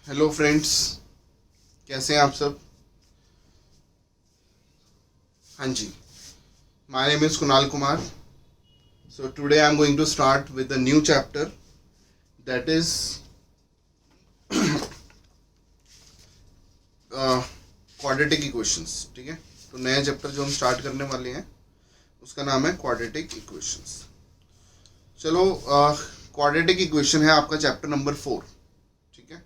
Hello friends, कैसे हैं आप सब। हाँ जी, my name is Kunal Kumar. So today I am going to start with a new chapter that is quadratic equations. ठीक है, तो नया चैप्टर जो हम स्टार्ट करने वाले हैं उसका नाम है क्वाड्रेटिक इक्वेशंस. चलो, क्वाड्रेटिक इक्वेशन है आपका चैप्टर नंबर 4. ठीक है,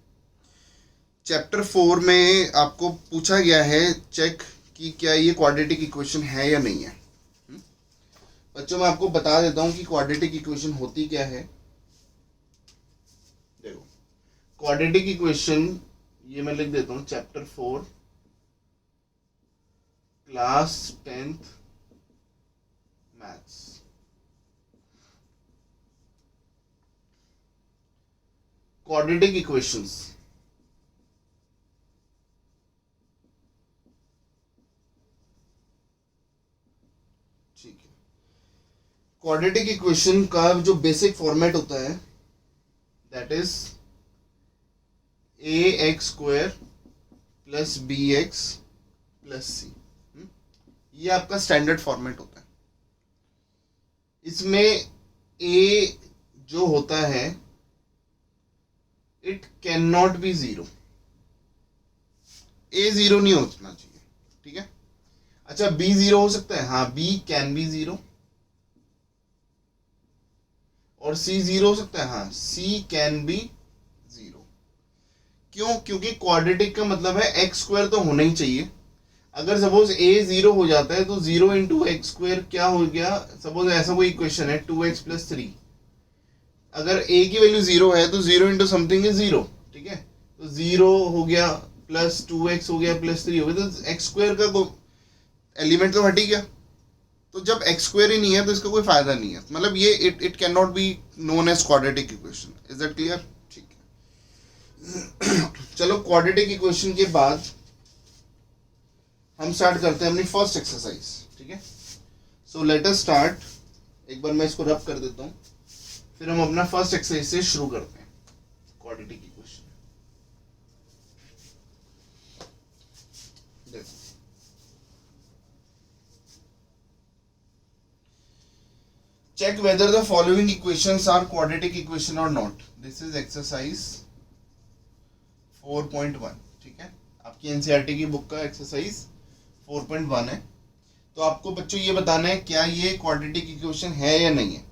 चैप्टर 4 में आपको पूछा गया है चेक कि क्या ये क्वाड्रेटिक इक्वेशन है या नहीं है. बच्चों, मैं आपको बता देता हूं कि क्वाड्रेटिक इक्वेशन होती क्या है. देखो, क्वाड्रेटिक इक्वेशन ये मैं लिख देता हूं, chapter 4 class 10th maths. Quadratic equations ठीक है. क्वाड्रेटिक इक्वेशन का जो बेसिक फॉर्मेट होता है that is a x square plus b x plus c. ये आपका स्टैंडर्ड फॉर्मेट होता है. इसमें ए जो होता है it can not B zero. A zero नहीं होना चाहिए. ठीक है. अच्छा, बी जीरो हो सकता है, हाँ, बी कैन बी जीरो. और सी जीरो हो सकता है, हाँ, सी कैन बी जीरो. क्यों? क्योंकि क्वाड्रेटिक का मतलब है एक्स स्क्वायर तो होना ही चाहिए. अगर सपोज ए जीरो हो जाता है तो जीरो इंटू एक्स स्क्वायर क्या हो गया. सपोज ऐसा कोई इक्वेशन है 2x प्लस 3. अगर a की वैल्यू जीरो है तो zero into something is zero. ठीक है, तो जीरो हो गया प्लस 2x हो गया प्लस 3 हो गया, तो एक्स स्क्वायर का एलिमेंट तो हट ही गया. तो जब एक्स स्क्वायर ही नहीं है तो इसका कोई फायदा नहीं है. मतलब ये it can not be known as quadratic equation. Is that clear? ठीक है. चलो, क्वाड्रेटिक इक्वेशन के बाद हम स्टार्ट करते हैं अपनी फर्स्ट एक्सरसाइज. ठीक है, सो लेट अस स्टार्ट. एक बार मैं इसको रब कर देता हूं, फिर हम अपना फर्स्ट एक्सरसाइज से शुरू करते हैं. क्वाड्रेटिक इक्वेशन देखो, check whether the following equations are quadratic equation or not. This is exercise 4.1. ठीक है, आपकी एनसीईआरटी की बुक का एक्सरसाइज 4.1 है. तो आपको बच्चों ये बताना है क्या ये क्वाड्रेटिक इक्वेशन है या नहीं है.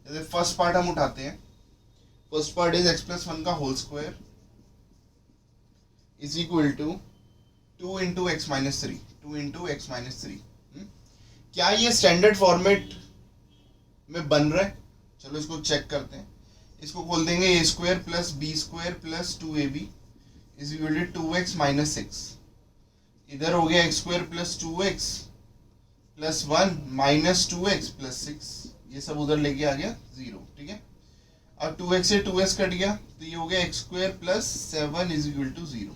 जैसे फर्स्ट पार्ट हम उठाते हैं. First part is x plus 1 का whole square is equal to 2 into x minus 3. 2 into x minus 3. क्या ये स्टैंडर्ड फॉर्मेट में बन रहा है? चलो इसको चेक करते हैं. इसको खोल देंगे a square plus b square plus 2ab is equal to 2x minus 6. इधर हो गया x square plus 2x plus 1 minus 2x plus 6. ये सब उधर लेके आ गया 0. ठीक है, अब 2x से 2s कट गया तो ये हो गया x square plus 7 is equal to 0.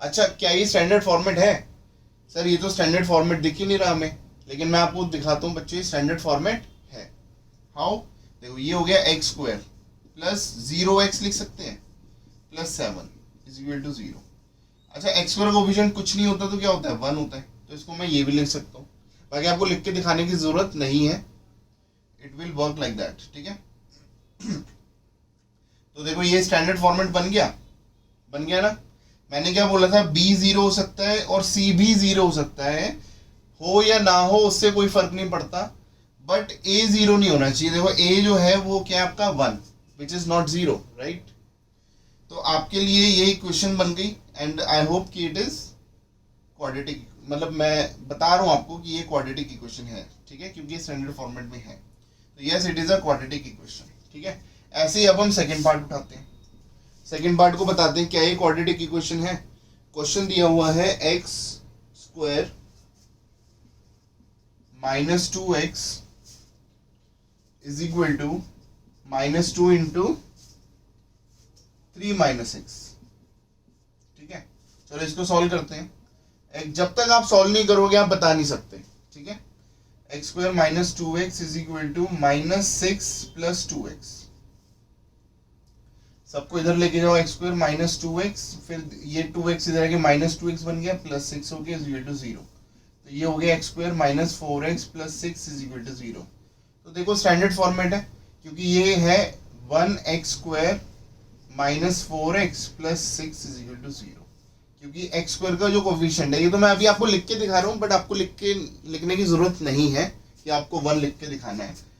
अच्छा, क्या ये स्टैंडर्ड फॉर्मेट है? सर ये तो स्टैंडर्ड फॉर्मेट दिख ही नहीं रहा हमें. लेकिन मैं आपको दिखाता हूँ बच्चों, ये स्टैंडर्ड फॉर्मेट है. हाउ? देखो, ये हो गया एक्स स्क्वायर प्लस 0x लिख सकते हैं प्लस 7 इज इक्वल टू 0. अच्छा, एक्स स्क्वायर कोएफिशिएंट कुछ नहीं होता तो क्या होता है? 1 होता है. तो इसको मैं ये भी लिख सकता हूँ. बाकी आपको लिख के दिखाने की जरूरत नहीं है. It will work like that. ठीक है. तो देखो, ये स्टैंडर्ड फॉर्मेट बन गया ना. मैंने क्या बोला था, बी जीरो हो सकता है और सी भी जीरो हो सकता है. हो या ना हो उससे कोई फर्क नहीं पड़ता, बट ए जीरो नहीं होना चाहिए. देखो, ए जो है वो क्या आपका 1 विच इज नॉट जीरो, राइट. तो आपके लिए ये इक्वेशन बन गई एंड आई होप कि इट इज क्वाड्रेटिक. मतलब मैं बता रहा हूं आपको कि ये क्वाड्रेटिक इक्वेशन है. ठीक है, क्योंकि स्टैंडर्ड फॉर्मेट में है. तो yes, it is a quadratic equation. ठीक है. ऐसे ही अब हम सेकेंड पार्ट उठाते हैं. सेकेंड पार्ट को बताते हैं क्या ये क्वाड्रेटिक इक्वेशन है. क्वेश्चन दिया हुआ है x square minus 2x is equal to minus 2 into 3 minus x. ठीक है, चलो इसको सॉल्व करते हैं. जब तक आप सॉल्व नहीं करोगे आप बता नहीं सकते. ठीक है, x square minus 2x is equal to minus 6 plus 2x. सबको इधर लेके जाओ एक्स स्क्वायर माइनस 2x, फिर ये 2x इधर आके माइनस 2x बन गया, प्लस 6 हो गया इज इक्वल टू 0। तो ये हो गया x square minus 4x plus 6 is equal to 0। तो देखो स्टैंडर्ड फॉर्मेट है, क्योंकि ये है 1x square minus 4x plus 6 is equal to 0, क्योंकि एक्स स्क्वायर का जो कोफिशिएंट है, ये तो मैं अभी आपको लिख के दिखा रहा हूँ, बट आपको लिखने की जरूरत नहीं है कि आपको 1 लिख के दिखाना है।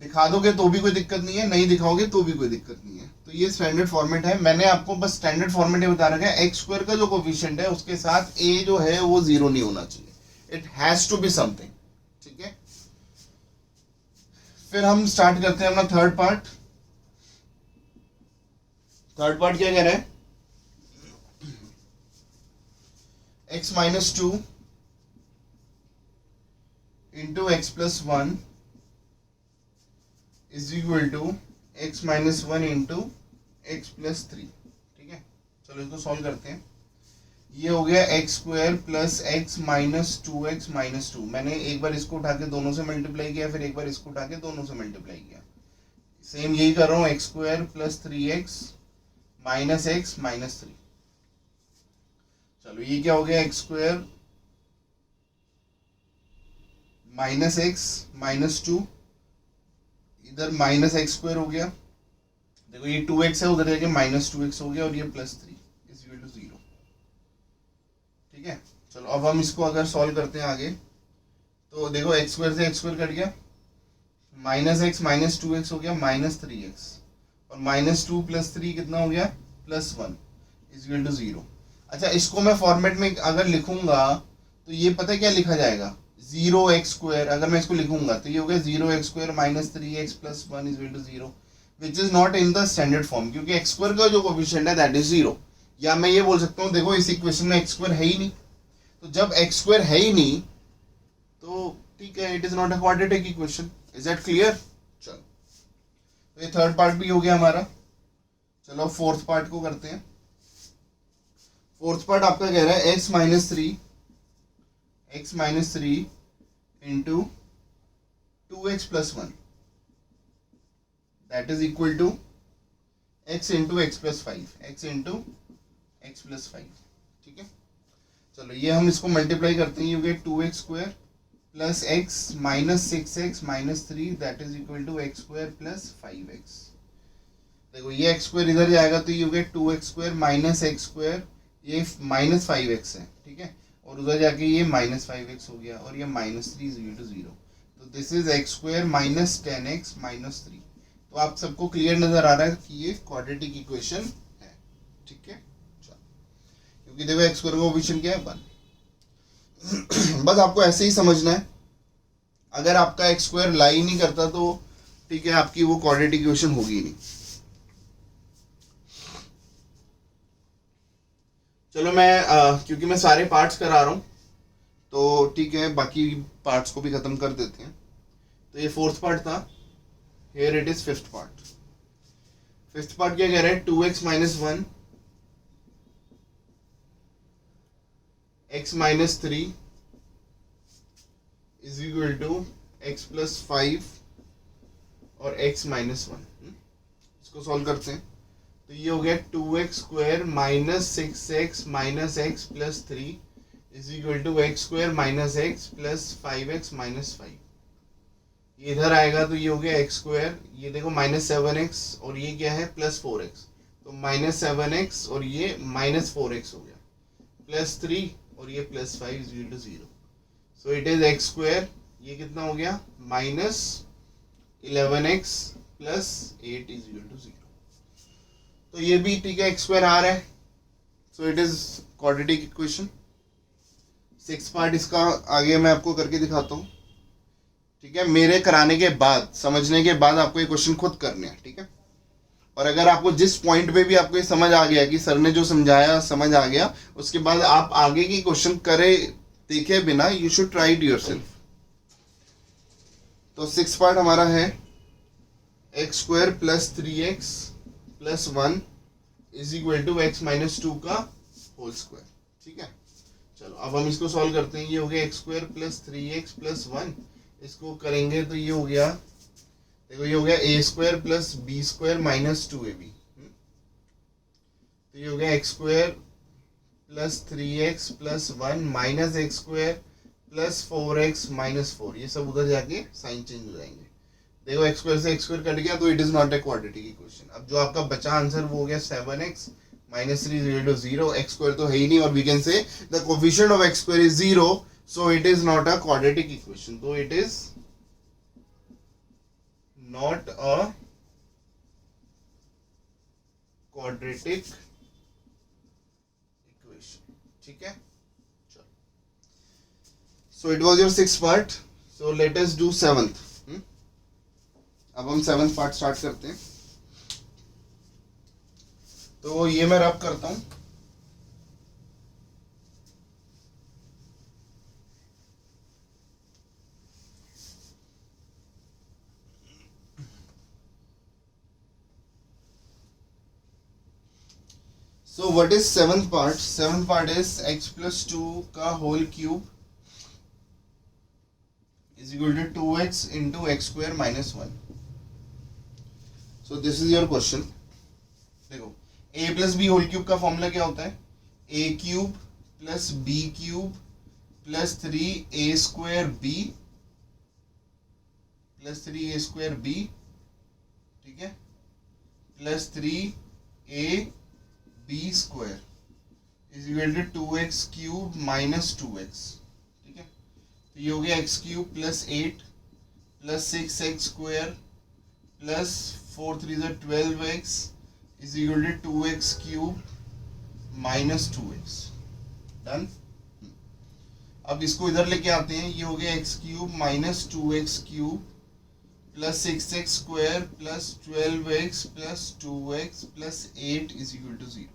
दिखा दोगे तो भी कोई दिक्कत नहीं है, नहीं दिखाओगे तो भी कोई दिक्कत नहीं है। तो ये स्टैंडर्ड फॉर्मेट है, मैंने आपको बस स्टैंडर्ड फॉर्मेट ये बता रखा है, एक्स स्क्वायर का जो कोफिशिएंट है उसके साथ ए जो है वो 0 नहीं होना चाहिए, it has to be something, ठीक है। फिर हम स्टार्ट करते हैं अपना थर्ड पार्ट। थर्ड पार्ट क्या कह रहा है, x minus 2 into x plus 1 is equal to x minus 1 into x plus 3, ठीक है। चलो इसको सॉल्व करते हैं। ये हो गया x square plus x minus 2x minus 2। मैंने एक बार इसको उठा के दोनों से मल्टीप्लाई किया, फिर एक बार इसको उठा के दोनों से मल्टीप्लाई किया। सेम यही कर रहा हूँ, x square plus 3x minus x minus 3। चलो ये क्या हो गया, x square minus x minus 2, इधर माइनस एक्स स्क्वायर हो गया, देखो ये 2x है, उधर जाके माइनस 2x हो गया, और ये प्लस 3 इज इक्वल टू 0, ठीक है। चलो अब हम इसको अगर सॉल्व करते हैं आगे, तो देखो एक्स स्क्वायर से एक्स स्क्वायर कट गया, माइनस एक्स माइनस 2x हो गया माइनस 3x, और माइनस 2 प्लस 3 कितना हो गया, प्लस 1 इज इक्वल टू 0। अच्छा, इसको मैं फॉर्मेट में अगर लिखूंगा तो ये पता है क्या लिखा जाएगा, 0x स्क्वायर। अगर मैं इसको लिखूंगा तो ये हो गया 0x square minus 3x plus 1 is equal to 0, which is not in the standard form, क्योंकि एक्स स्क्वायर का जो कोफिशिएंट है दैट इज 0। या मैं ये बोल सकता हूँ, देखो इस इक्वेशन में एक्स स्क्वायर है ही नहीं, तो जब एक्स स्क्वायर है ही नहीं तो ठीक है, it is not a quadratic equation. Is that clear? चलो, तो ये थर्ड पार्ट भी हो गया हमारा। चलो फोर्थ पार्ट को करते हैं। फोर्थ पार्ट आपका कह रहा है x minus 3 into 2x plus 1 that is equal to x into x plus 5, x into x plus 5, ठीक है। चलो ये हम इसको मल्टीप्लाई करते हैं, ये हो गया 2x square plus x minus 6x minus 3 that is equal to x square plus 5x। देखो ये एक्स स्क्वायर इधर जाएगा तो ये हो गया 2x square minus x square, ये माइनस 5x है, ठीक है, और उधर जाके ये माइनस 5x हो गया, और ये माइनस 3 इज इक्वल टू 0। तो this is x square minus 10x minus 3। तो आप सबको क्लियर नजर आ रहा है कि ये क्वाड्रेटिक इक्वेशन है, ठीक है। क्योंकि देखो एक्स स्क्वायर का कोफिशिएंट क्या है, 1। बस आपको ऐसे ही समझना है, अगर आपका एक्स स्क्वायर लाई नहीं करता तो ठीक है, आपकी वो क्वाड्रेटिक इक्वेशन होगी नहीं। चलो मैं क्योंकि मैं सारे पार्ट्स करा रहा हूँ तो ठीक है, बाकी पार्ट्स को भी खत्म कर देते हैं। तो ये फोर्थ पार्ट था, here it is fifth part. Fifth part क्या कह रहा है, 2x minus 1 x minus 3 is equal to x plus 5 और x माइनस 1। इसको सॉल्व करते हैं तो ये हो गया 2x square minus 6x minus x plus 3 is equal to x square minus x plus 5x minus 5। ये इधर आएगा तो ये हो गया एक्स स्क्वायर, ये देखो माइनस 7x, और ये क्या है प्लस 4x, तो माइनस 7x और ये माइनस 4x हो गया, प्लस 3 और ये plus 5 is equal to 0। So it is x square, ये कितना हो गया minus 11x plus 8 is equal to 0। तो ये भी ठीक है, एक्स स्क्वायर आ रहा है, सो it is quadratic equation. Six part इसका आगे मैं आपको करके दिखाता हूँ, ठीक है। मेरे कराने के बाद, समझने के बाद आपको ये क्वेश्चन खुद करने हैं, ठीक है। और अगर आपको जिस पॉइंट पे भी आपको ये समझ आ गया कि सर ने जो समझाया समझ आ गया, उसके बाद आप आगे की क्वेश्चन करे देखे बिना you should try it yourself. तो सिक्स पार्ट हमारा है x square plus 3x plus 1 is equal to x minus 2 का होल स्क्वायर, ठीक है। चलो अब हम इसको सॉल्व करते हैं। ये हो गया x square plus 3x plus 1, इसको करेंगे तो ये हो गया, देखो ये हो गया a square plus b square minus 2ab। तो ये हो गया x square plus 3x plus 1 minus x square plus 4x minus 4, ये सब उधर जाके साइन चेंज हो जाएंगे। देखो एक्स स्क्वायर से एक्स स्क्वायर कट गया तो it is not a quadratic equation. अब जो आपका बचा आंसर वो हो गया 7x minus 3 is 0। X square तो है ही नहीं, और we can say the coefficient of x square is 0, so it is not a quadratic equation. तो it is not a quadratic equation. ठीक है, चलो। So it was your 6th part, so let us do 7th। अब हम 7th part start करते हैं। तो ये मैं रब करता हूं। So what is 7th part? 7th part is x plus 2 का whole cube is equal to 2x into x square minus 1. So this is your question. देखो a plus b whole cube का फॉर्मूला क्या होता है? a cube plus b cube plus 3a square b plus 3a square b, ठीक है, plus 3a b square is equal to 2x cube minus 2x, ठीक है। तो ये हो गया x cube plus 8 plus 6x square plus 4 3 is 12x is equal to 2x cube minus 2x। Done. अब इसको इधर लेके आते हैं। ये हो गया x cube minus 2x cube plus 6x square plus 12x plus 2x plus 8 is equal to 0।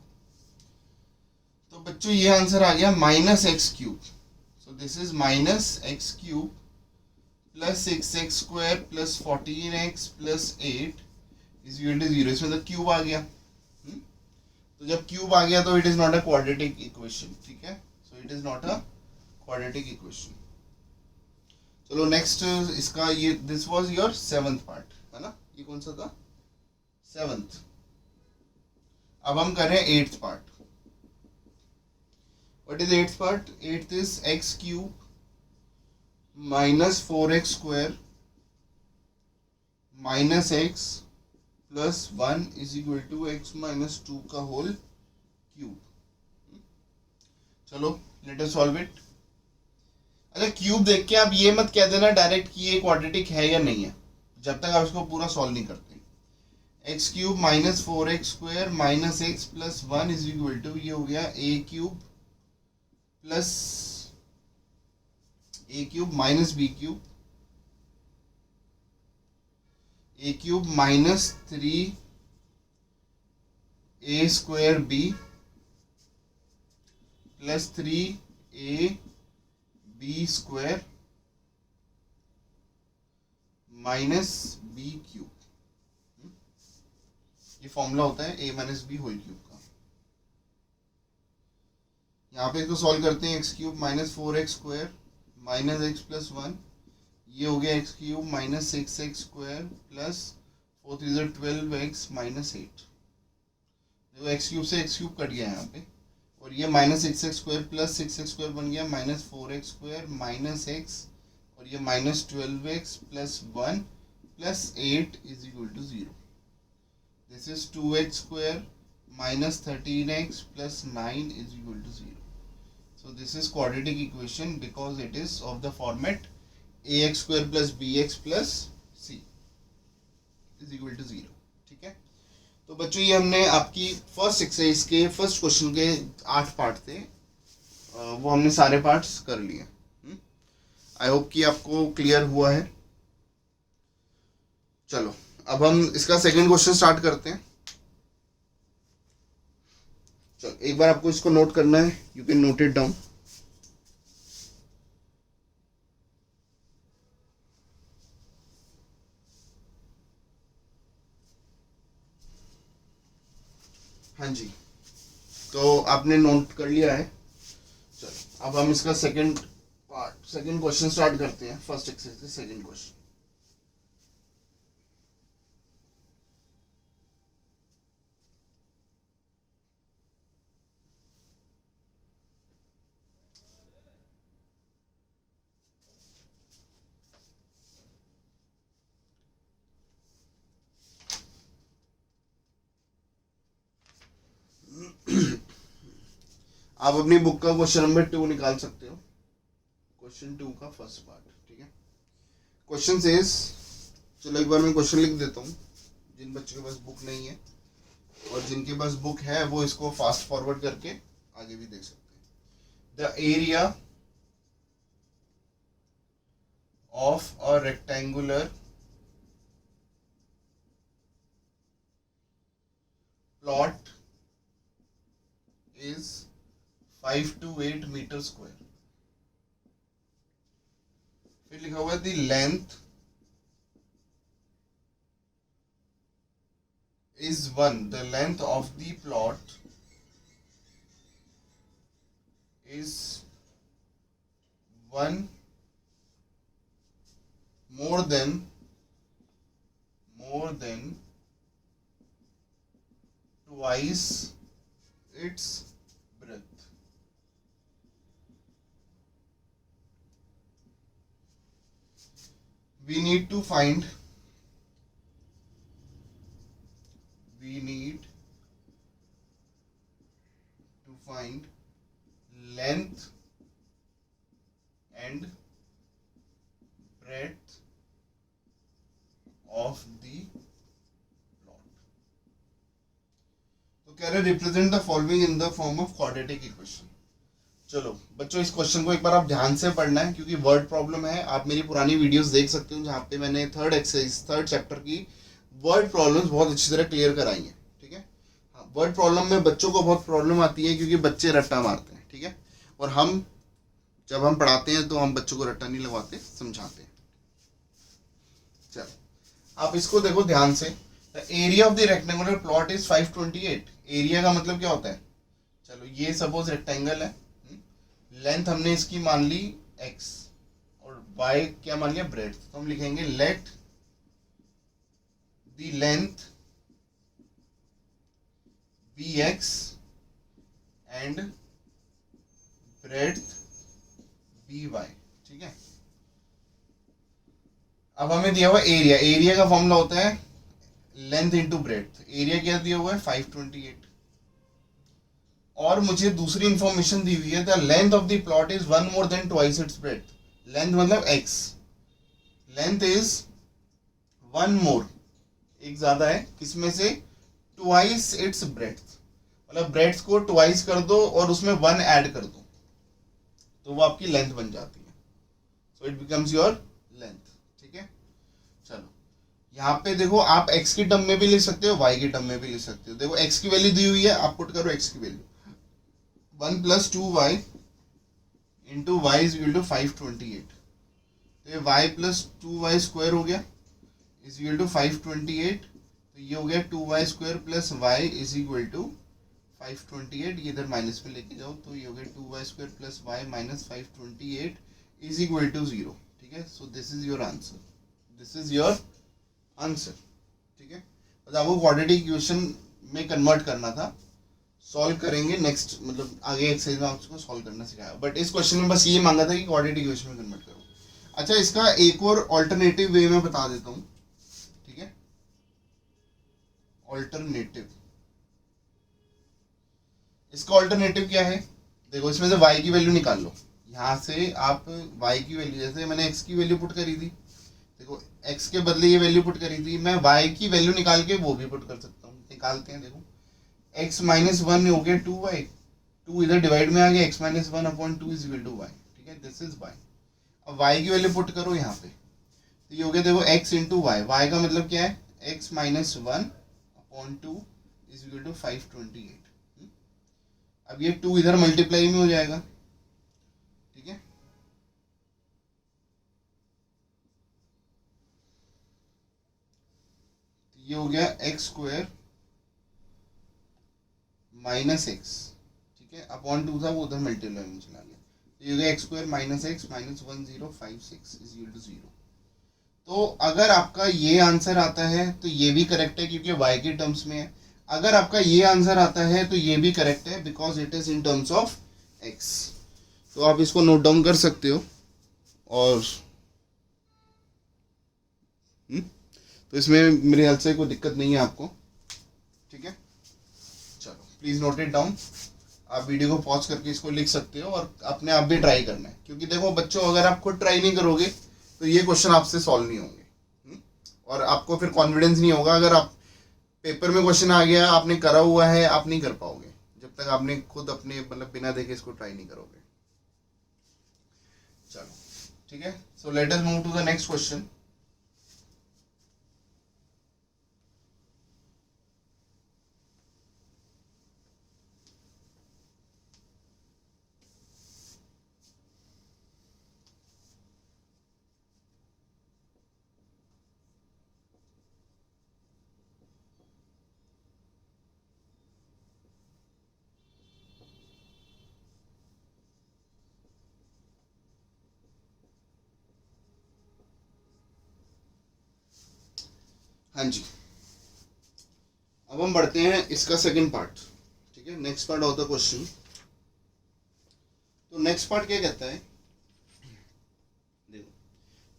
तो बच्चों ये आंसर आ गया minus x cube. So this is minus x cube plus 6x square plus 14x plus 8 is equal to 0। इसमें तो cube आ गया। तो जब क्यूब आ गया तो it is not a quadratic equation, ठीक है। सो it is not a quadratic equation. चलो नेक्स्ट इसका, ये this was your 7th part, है ना। ये कौन सा था? 7th। अब हम कर रहे हैं 8th part. What is 8th part? 8th is x cube minus 4x square minus x plus 1 is equal to x minus 2 का whole cube। चलो let us solve it। अच्छा, क्यूब देख के आप ये मत कह देना डायरेक्ट कि ये क्वाड्रेटिक है या नहीं है, जब तक आप इसको पूरा सॉल्व नहीं करते। X cube minus 4x square minus x plus 1 is equal to, ये हो गया a cube plus a cube minus b cube, a cube minus 3a square b plus 3a b square minus b cube. ये formula होता है a minus b whole cube का। यहाँ पे इसको सॉल्व करते हैं। X cube minus 4x square minus x plus 1, ये हो गया x cube minus 6x square plus 4 3 is 12x minus 8। देखो एक्स क्यूब से एक्स क्यूब कट गया यहाँ पे, और ये minus 6x square plus 6x square बन गया minus 4x square minus x, और ये minus 12x plus 1 plus 8 is equal to 0। This is 2x square minus 13x plus 9 is equal to 0. So this is quadratic equation because it is of the format ax square plus bx plus c is equal to 0। ठीक है, तो बच्चों ये हमने आपकी first exercise के first question के 8 part थे, वो हमने सारे पार्ट्स कर लिए। आई होप कि आपको क्लियर हुआ है। चलो अब हम इसका सेकंड क्वेश्चन स्टार्ट करते हैं। चलो एक बार आपको इसको नोट करना है, you can note it down. हाँ जी, तो आपने नोट कर लिया है। चलो अब हम इसका second part, second question start करते हैं। First exercise second question. आप अपनी बुक का क्वेश्चन नंबर 2 निकाल सकते हो, क्वेश्चन 2 का फर्स्ट पार्ट, ठीक है। क्वेश्चन सेज, चलो एक बार मैं क्वेश्चन लिख देता हूँ, जिन बच्चों के पास बुक नहीं है और जिनके पास बुक है वो इसको फास्ट फॉरवर्ड करके आगे भी देख सकते हैं। The area of a rectangular plot is 5 to 8 metre square. फिर लिखा हुआ है the length is 1, the length of the plot is 1 more than twice its breadth। We need to find length and breadth of the plot। तो कह रहे represent the following in the form of quadratic equation. चलो बच्चों, इस question को एक बार आप ध्यान से पढ़ना है क्योंकि वर्ड प्रॉब्लम है। आप मेरी पुरानी वीडियोस देख सकते हो जहाँ पे मैंने थर्ड चैप्टर की वर्ड प्रॉब्लम्स बहुत अच्छी तरह क्लियर कराई है, ठीक है। हाँ, वर्ड प्रॉब्लम में बच्चों को बहुत प्रॉब्लम आती है क्योंकि बच्चे रट्टा मारते हैं, ठीक है। और हम जब हम पढ़ाते हैं तो हम बच्चों को रट्टा नहीं लगवाते, समझाते हैं। चलो आप इसको देखो ध्यान से। The area of the rectangular plot is 528। Area का मतलब क्या होता है? चलो ये सपोज रेक्टेंगल है, लेंथ हमने इसकी मान ली x और y क्या मान लिया? ब्रेड्थ। तो हम लिखेंगे let the length be x and breadth be y, ठीक है। अब हमें दिया हुआ एरिया, एरिया का फॉर्मूला होता है लेंथ इंटू ब्रेड्थ। एरिया क्या दिया हुआ है? 528। और मुझे दूसरी इंफॉर्मेशन दी हुई है the length of the plot is 1 more than twice its breadth। Length मतलब x, लेंथ इज 1 more, एक ज्यादा है, किसमें से? Twice its breadth. मतलब ब्रेड्थ को ट्वाइस कर दो और उसमें 1 ऐड कर दो तो वो आपकी लेंथ बन जाती है। So it becomes your length, ठीक है। चलो यहाँ पे देखो, आप x की टर्म में भी लिख सकते हो, y की टर्म में भी लिख सकते हो। देखो x की वैल्यू दी हुई है, आप पुट करो x की value 1 + 2y into y is equal to 528। तो ये y + 2y स्क्वायर हो गया इज इक्वल टू 528। तो ये हो गया 2y square plus y is equal to 528। ये इधर माइनस में लेके जाओ तो ये हो गया 2y square plus y minus 528 is equal to 0, ठीक है। So this is your answer, this is your answer, ठीक है। बस आपको क्वाड्रेटिक इक्वेशन में कन्वर्ट करना था, सॉल्व करेंगे नेक्स्ट, मतलब आगे एक्सरसाइज में आपको सॉल्व करना सिखाया। बट इस क्वेश्चन में बस ये मांगा था कि क्वाड्रेटिक इक्वेशन में कन्वर्ट करो। अच्छा, इसका एक और ऑल्टरनेटिव वे में बता देता हूँ, ठीक है। ऑल्टरनेटिव, इसका ऑल्टरनेटिव क्या है? देखो इसमें से y की वैल्यू निकाल लो। यहाँ से आप y की वैल्यू, जैसे मैंने x की वैल्यू पुट करी थी, देखो x के बदले ये वैल्यू पुट करी थी, मैं y की वैल्यू निकाल के वो भी पुट कर सकता हूँ। निकालते हैं, देखो x - 1 हो गया 2y, 2 इधर डिवाइड में आ गया, x - 1/2 is equal to y, ठीक है। This is y। अब y की वैल्यू पुट करो यहाँ पे, तो ये हो गया देखो x इंटू वाई। वाई का मतलब क्या है? x - 1/2 is equal to 528। अब ये 2 इधर मल्टीप्लाई में हो जाएगा, ठीक है। ये हो गया x² माइनस x, ठीक है, अपॉन 2 था वो उधर मल्टीप्लाई में चला गया। तो ये हो गया x² minus x minus 1056 is equal to 0। तो अगर आपका ये आंसर आता है तो ये भी करेक्ट है क्योंकि y के टर्म्स में है। अगर आपका ये आंसर आता है तो ये भी करेक्ट है because it is in terms of x। तो आप इसको नोट डाउन कर सकते हो। और तो इसमें मेरे ख्याल से कोई दिक्कत नहीं है आपको, ठीक है। चलो प्लीज नोट इट डाउन। आप वीडियो को पॉज करके इसको लिख सकते हो और अपने आप भी ट्राई करना है, क्योंकि देखो बच्चों अगर आप खुद ट्राई नहीं करोगे तो ये क्वेश्चन आपसे सॉल्व नहीं होंगे। और आपको फिर कॉन्फिडेंस नहीं होगा। अगर आप पेपर में क्वेश्चन आ गया, आपने करा हुआ है, आप नहीं कर पाओगे जब तक आपने खुद अपने मतलब बिना देखे इसको ट्राई नहीं करोगे। चलो ठीक है, so let us move to the next question. हाँ जी, अब हम बढ़ते हैं इसका सेकंड पार्ट। ठीक है, next part of the question. तो नेक्स्ट पार्ट क्या कहता है, देखो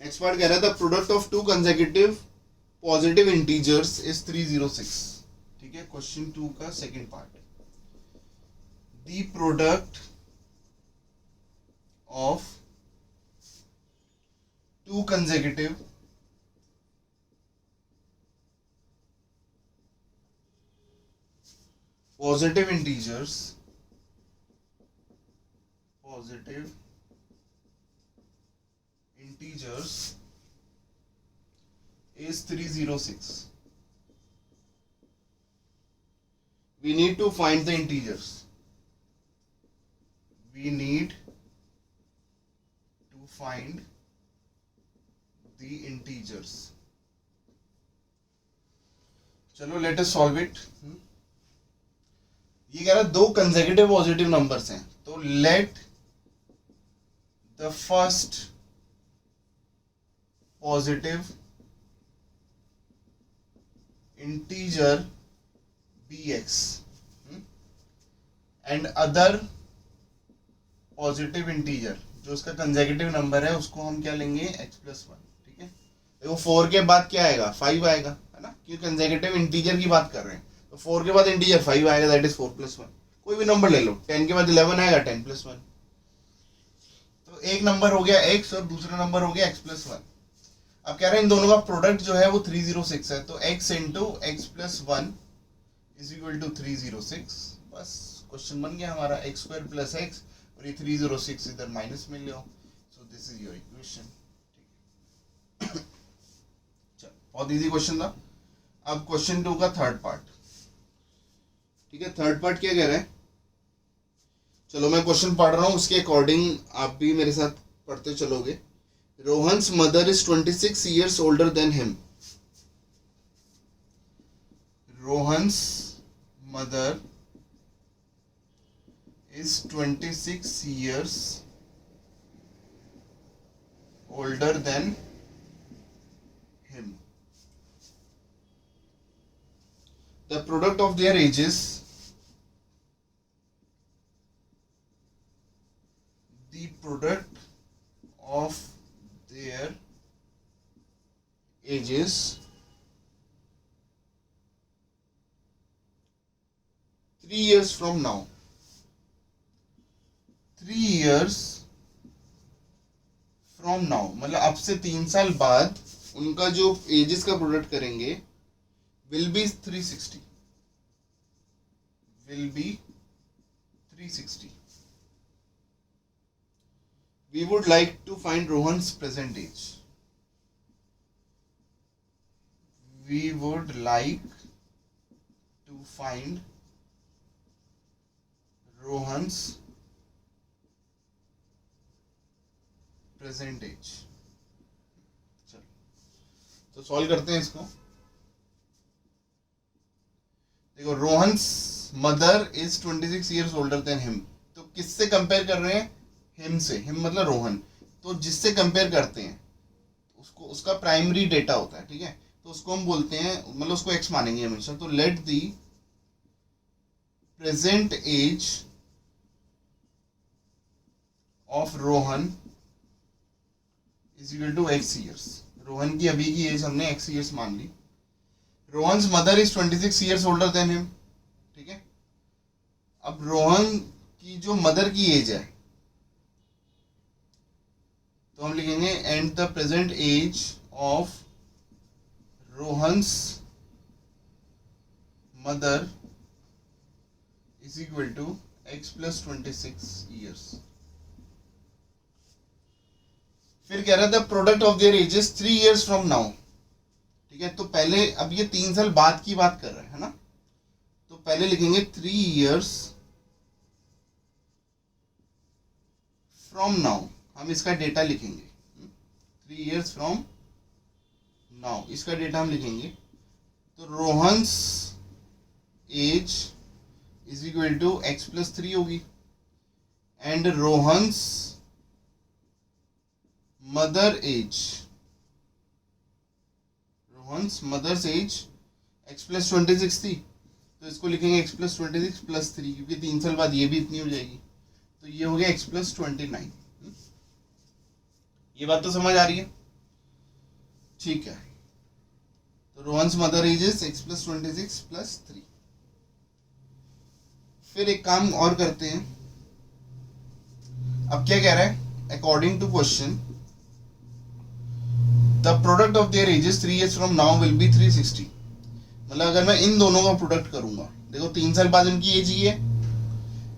नेक्स्ट पार्ट कह रहा है the product of to consecutive positive integers is 306। ठीक है, क्वेश्चन 2 का second part, the product of to consecutive positive integers is 306. We need to find the integers. We need to find the integers. चलो let us solve it. ये कह रहा है दो consecutive positive numbers हैं, तो let the first positive integer be x and other positive integer जो उसका कंसेक्यूटिव नंबर है उसको हम क्या लेंगे x+1। ठीक है, देखो 4 के बाद क्या आएगा, 5 आएगा, है ना, क्योंकि कंसेक्यूटिव इंटीजर की बात कर रहे हैं। तो 4 के बाद इंटीजर 5 आएगा, दैट इज 4+1। कोई भी नंबर ले लो, 10 के बाद 11 आएगा, 10+1। तो एक नंबर हो गया x और दूसरा नंबर हो गया x+1। अब कह रहे हैं इन दोनों का प्रोडक्ट जो है वो 306 है, तो x into x+1 is equal to 306। बस क्वेश्चन बन गया हमारा, x² + x और ये 306 इधर माइनस में ले आओ, सो दिस इज योर इक्वेशन। चलो, बहुत इजी क्वेश्चन था। अब क्वेश्चन 2 का थर्ड पार्ट। ठीक है, थर्ड पार्ट क्या कह रहा है, चलो मैं क्वेश्चन पढ़ रहा हूँ, उसके अकॉर्डिंग आप भी मेरे साथ पढ़ते चलोगे। रोहन्स मदर इज 26 years older than him. Rohan's mother is 26 years older than him. The product of their ages, the product of their ages 3 years from now. 3 years from now मतलब अब से 3 साल बाद उनका जो एजेस का प्रोडक्ट करेंगे will be 360. Will be 360. We would like to find Rohan's present age. We would like to find Rohan's present age. चलो तो सॉल्व करते हैं इसको। देखो, रोहन्स मदर इज 26 years older than him, तो किससे कंपेयर कर रहे हैं, हिम से। हिम मतलब रोहन, तो जिससे कंपेयर करते हैं उसको उसका प्राइमरी डेटा होता है। ठीक है, तो उसको हम बोलते हैं, मतलब उसको एक्स मानेंगे हमेशा। तो let the present age of Rohan is equal to x years. Rohan की अभी की एज हमने x years मान ली। रोहन्स मदर इज 26 years older than him। ठीक है, अब रोहन कि जो मदर की एज है, तो हम लिखेंगे and the present age of Rohan's mother is equal to x plus 26 years. फिर कह रहा था product of their ages 3 years from now. ठीक है, तो पहले अब ये 3 साल बाद की बात कर रहे हैं, है ना, तो पहले लिखेंगे 3 ईयर्स फ्रॉम नाउ, हम इसका डेटा लिखेंगे 3 ईयर्स फ्रॉम नाउ, इसका डेटा हम लिखेंगे। तो Rohan's age is equal to x plus 3 होगी and Rohan's mother age, Rohan's mother's age x plus 26 थी, तो इसको लिखेंगे x प्लस 26 प्लस 3, क्योंकि 3 साल बाद ये भी इतनी हो जाएगी, तो ये हो गया x प्लस 29। ये बात तो समझ आ रही है? ठीक है, तो Rohan's mother age is x plus 26 plus 3। फिर एक काम और करते हैं, अब क्या कह रहा है, according to question the product of their ages 3 years from now will be 360। मतलब अगर मैं इन दोनों का प्रोडक्ट करूंगा, देखो 3 साल बाद इनकी एज ही है,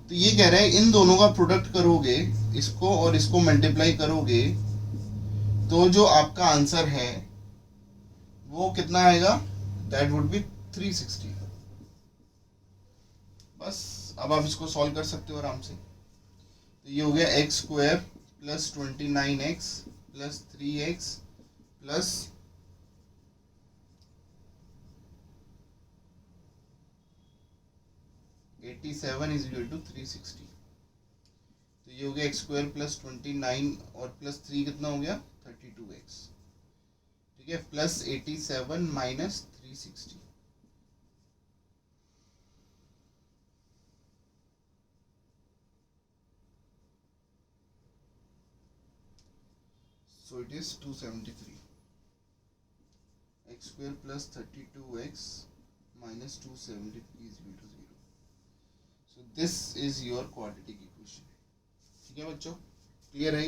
तो ये कह रहा है इन दोनों का प्रोडक्ट करोगे, इसको और इसको मल्टीप्लाई करोगे, तो जो आपका आंसर है वो कितना आएगा, दैट वुड बी 360। बस अब आप इसको सॉल्व कर सकते हो आराम से। तो ये हो गया x square plus 29x plus 3x plus 87 is equal to 360। तो ये हो गया एक्स स्क्वायर प्लस 29 और प्लस 3 कितना हो गया 32x। ठीक है, plus 87 minus 360। So it is 273. X square plus 32x minus 273 is equal to 0. So this is your quadratic equation. ठीक है बच्चों, क्लियर है?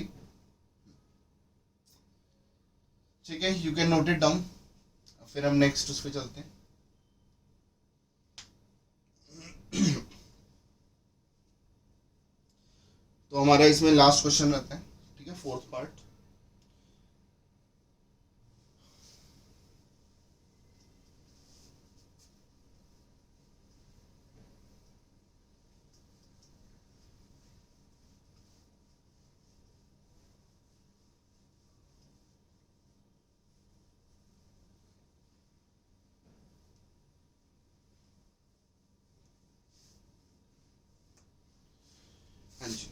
ठीक है, you can note it down. फिर हम नेक्स्ट उस पे चलते हैं। तो हमारा इसमें लास्ट क्वेश्चन रहता है, ठीक है, फोर्थ पार्ट। हाँ जी,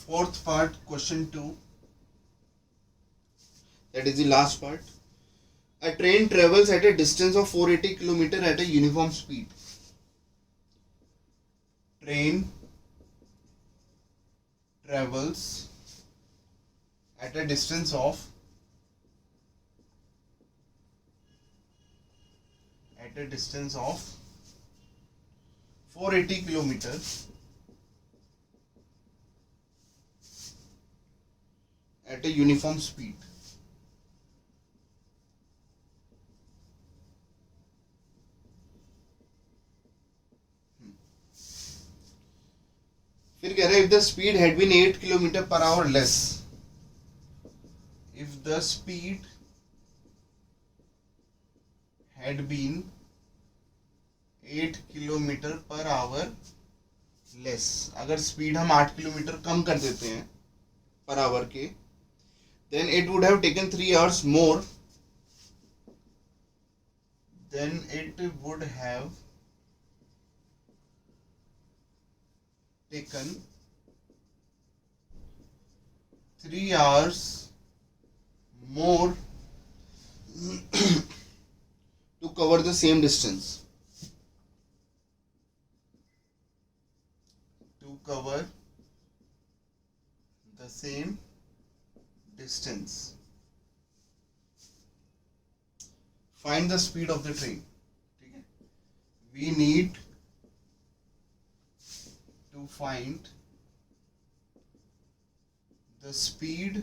fourth part, question 2, that is the last part. A train travels at a distance of 480 km at a uniform speed. Train travels at a distance of 480 km at a uniform speed. फिर कह रहा है if the speed had been 8 km per hour less, if the speed had been 8 km per hour less, अगर speed हम 8 kilometre कम कर देते हैं per hour के, then it would have taken 3 hours more, then it would have taken 3 hours more to cover the same distance. To cover find the speed of the train, ठीक है, we need to find the speed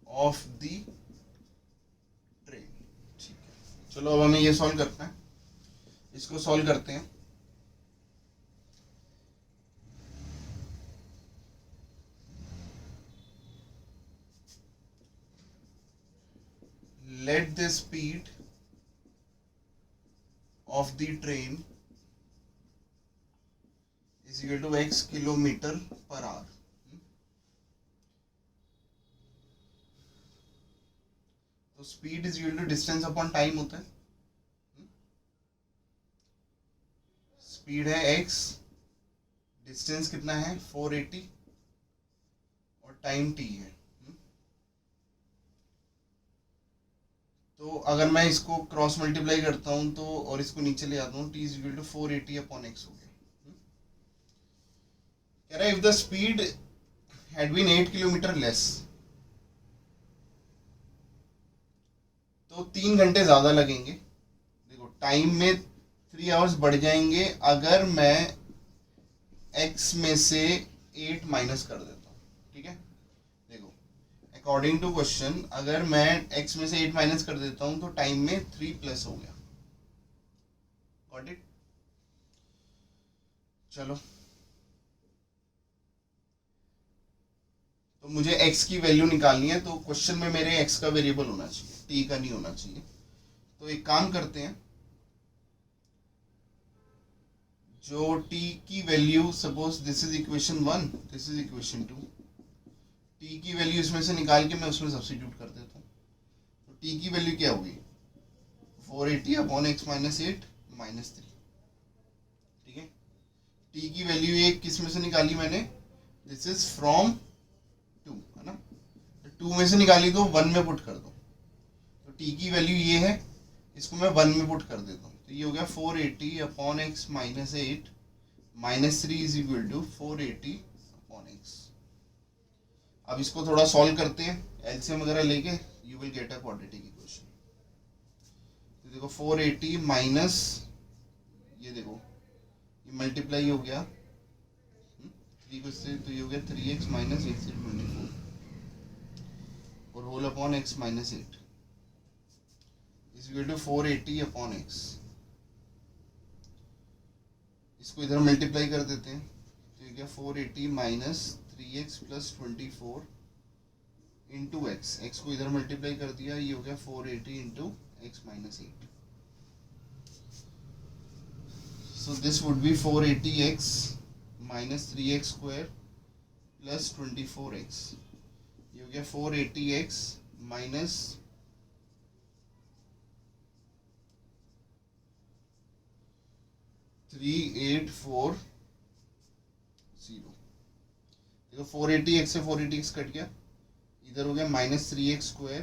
of the train, ठीक है। चलो अब हमें ये solve करना है, इसको सॉल्व करते हैं। Let the speed of the train is equal to x kilometre per hour. तो speed is equal to distance upon time होता है। स्पीड है x, डिस्टेंस कितना है 480 और टाइम t है। तो अगर मैं इसको क्रॉस मल्टीप्लाई करता हूं तो और इसको नीचे ले आता हूं, t is equal to 480 upon x हो गया। कह रहा है if the speed had been 8 kilometre less, तो 3 घंटे ज्यादा लगेंगे। देखो टाइम में 3 आवर्स बढ़ जाएंगे अगर मैं x में से 8 माइनस कर देता हूं, ठीक है। देखो अकॉर्डिंग टू क्वेश्चन अगर मैं x में से 8 माइनस कर देता हूं तो टाइम में 3 प्लस हो गया। Got it? चलो तो मुझे x की वैल्यू निकालनी है, तो क्वेश्चन में मेरे x का वेरिएबल होना चाहिए, t का नहीं होना चाहिए। तो एक काम करते हैं, जो t की value, suppose this is equation 1, this is equation 2, t की वैल्यू इसमें से निकाल के मैं उसमें सब्स्टिट्यूट कर देता हूँ। तो t की वैल्यू क्या होगी 480 अपॉन x माइनस 8 माइनस 3, ठीक है। t की वैल्यू एक किस में से निकाली मैंने, दिस इज फ्रॉम 2, है ना। 2 में से निकाली तो 1 में पुट कर दो, तो t की वैल्यू ये है, इसको मैं 1 में पुट कर देता हूँ। तो ये हो गया 480 upon x minus 8 minus 3 is equal to 480 upon x। अब इसको थोड़ा सॉल्व करते हैं, एलसीएम वगैरह लेके, you will get a quadratic equation. तो देखो 480 माइनस, ये देखो ये मल्टीप्लाई हो गया 3 को इससे, तो ये हो गया 3x माइनस 8 से 24 और whole upon x minus 8 is equal to 480 upon x। इसको इधर मल्टीप्लाई कर देते हैं, तो ये क्या 480 minus 3x plus 24 into x, x को इधर मल्टीप्लाई कर दिया, ये हो गया 480 into x minus 8। So this would be 480x minus 3x square plus 24x। ये हो गया 480x माइनस 3840। देखो 480x से 480x कट गया, इधर हो गया minus 3x square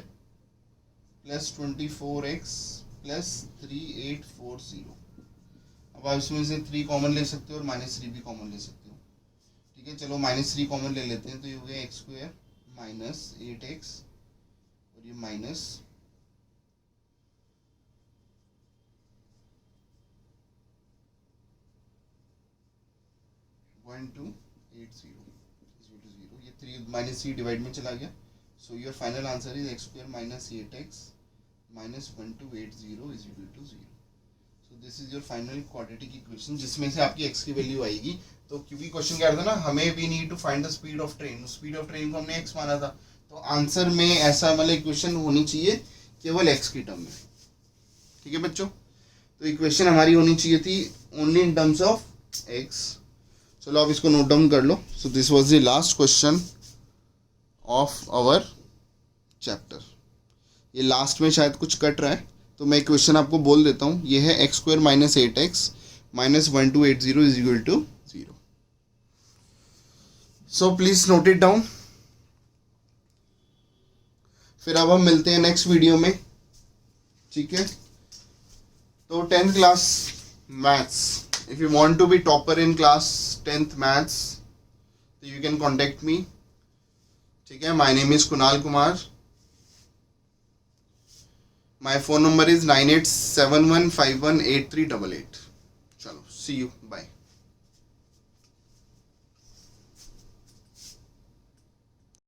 plus 24x plus 3840। अब आप इसमें से 3 कॉमन ले सकते हो और माइनस 3 भी कॉमन ले सकते हो, ठीक है। चलो माइनस 3 कॉमन ले लेते हैं, तो ये हो गया एक्स स्क्वायर माइनस 8x और ये माइनस 1280 0, ये 3 माइनस 3 डिवाइड में चला गया। So your final answer is x square minus 8x minus 1280 is equal to 0। So this is your final quadratic equation, जिसमें से आपकी x की वैल्यू आएगी। तो क्योंकि क्वेश्चन क्या था ना, हमें we need to find the speed of train, speed of train को हमने x माना था, तो आंसर में ऐसा मतलब इक्वेशन होनी चाहिए केवल x की टर्म में, ठीक है बच्चों। तो इक्वेशन हमारी होनी चाहिए थी only in terms of x। चलो आप इसको नोट डाउन कर लो। So this was the last question of our chapter. ये लास्ट में शायद कुछ कट रहा है, तो मैं क्वेश्चन आपको बोल देता हूँ। ये है x square minus 8x minus 1280 is equal to 0। So please note it down. फिर अब हम मिलते हैं नेक्स्ट वीडियो में, ठीक है। तो 10th class maths, if you want to be topper in class 10th maths, so you can contact me, ठीक है। my name is Kunal Kumar, my phone number is 9871518388। चलो सी यू बाय।